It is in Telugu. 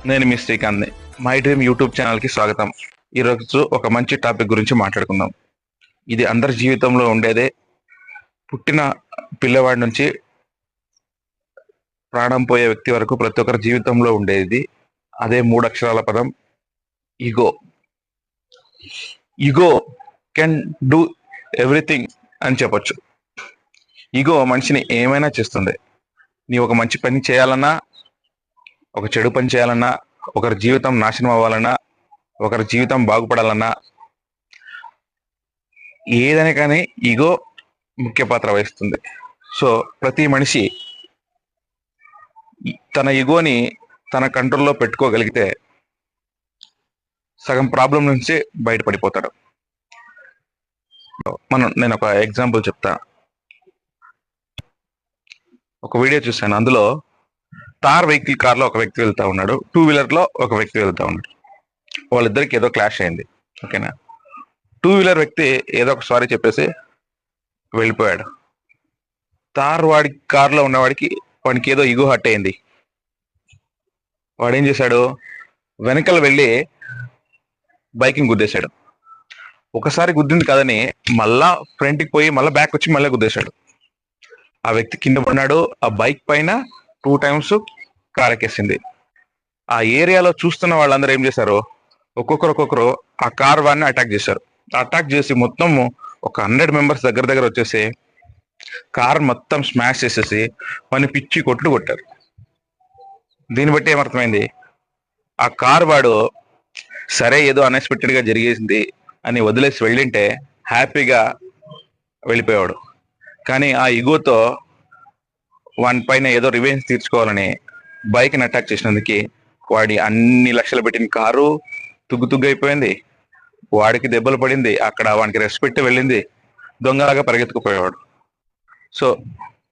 నేను మీ శ్రీకాంత్ని. మై డ్రీమ్ యూట్యూబ్ ఛానల్కి స్వాగతం. ఈరోజు ఒక మంచి టాపిక్ గురించి మాట్లాడుకుందాం. ఇది అందరి జీవితంలో ఉండేదే. పుట్టిన పిల్లవాడి నుంచి ప్రాణం పోయే వ్యక్తి వరకు ప్రతి ఒక్కరి జీవితంలో ఉండేది. అదే 3 అక్షరాల పదం ego. Ego can do everything అని చెప్పొచ్చు. ఈగో మనిషిని ఏమైనా చేస్తుంది. నీ ఒక మంచి పని చేయాలన్నా, ఒక చెడు పని చేయాలన్నా, ఒకరి జీవితం నాశనం అవ్వాలన్నా, ఒకరి జీవితం బాగుపడాలన్నా, ఏదైనా కానీ ఈగో ముఖ్య పాత్ర వహిస్తుంది. సో ప్రతి మనిషి తన ఈగోని తన కంట్రోల్లో పెట్టుకోగలిగితే సగం ప్రాబ్లం నుంచి బయటపడిపోతాడు. నేను ఒక ఎగ్జాంపుల్ చెప్తా. ఒక వీడియో చూశాను. అందులో తార్ వెహికల్ కార్లో ఒక వ్యక్తి వెళ్తా ఉన్నాడు, 2 వీలర్లో ఒక వ్యక్తి వెళ్తా ఉన్నాడు. వాళ్ళిద్దరికి ఏదో క్లాష్ అయింది. ఓకేనా. 2 వీలర్ వ్యక్తి ఏదో ఒక సారీ చెప్పేసి వెళ్ళిపోయాడు. వాడి కార్లో ఉన్నవాడికి ఏదో ఈగో హర్ట్ అయింది. వాడేం చేశాడు, వెనకాల వెళ్ళి బైక్ని గుద్దేశాడు. ఒకసారి గుద్దింది కదని మళ్ళా ఫ్రంట్కి పోయి మళ్ళీ బ్యాక్ వచ్చి మళ్ళీ గుద్దేశాడు. ఆ వ్యక్తి కింద పడినాడు. ఆ బైక్ పైన 2 టైమ్స్ కార్ ఎక్కేసింది. ఆ ఏరియాలో చూస్తున్న వాళ్ళందరూ ఏం చేశారు, ఒక్కొక్కరు ఆ కార్ వాడిని అటాక్ చేశారు. అటాక్ చేసి మొత్తం ఒక 100 మెంబర్స్ దగ్గర వచ్చేసి కార్ మొత్తం స్మాష్ చేసేసి వాడిని పిచ్చి కొట్లు కొట్టారు. దీన్ని బట్టి ఏమర్థమైంది, ఆ కార్ వాడు సరే ఏదో అన్ఎక్స్పెక్టెడ్ గా జరిగేసింది అని వదిలేసి వెళ్ళింటే హ్యాపీగా వెళ్ళిపోయాడు. కానీ ఆ ఈగోతో వాని పైన ఏదో రివెంజ్ తీర్చుకోవాలని బైక్ని అటాక్ చేసినందుకు వాడి అన్ని లక్షలు పెట్టిన కారు తుగ్గు అయిపోయింది. వాడికి దెబ్బలు పడింది. అక్కడ వానికి రెస్పెక్ట్ వెళ్ళింది. దొంగలాగా పరిగెత్తుకుపోయేవాడు. సో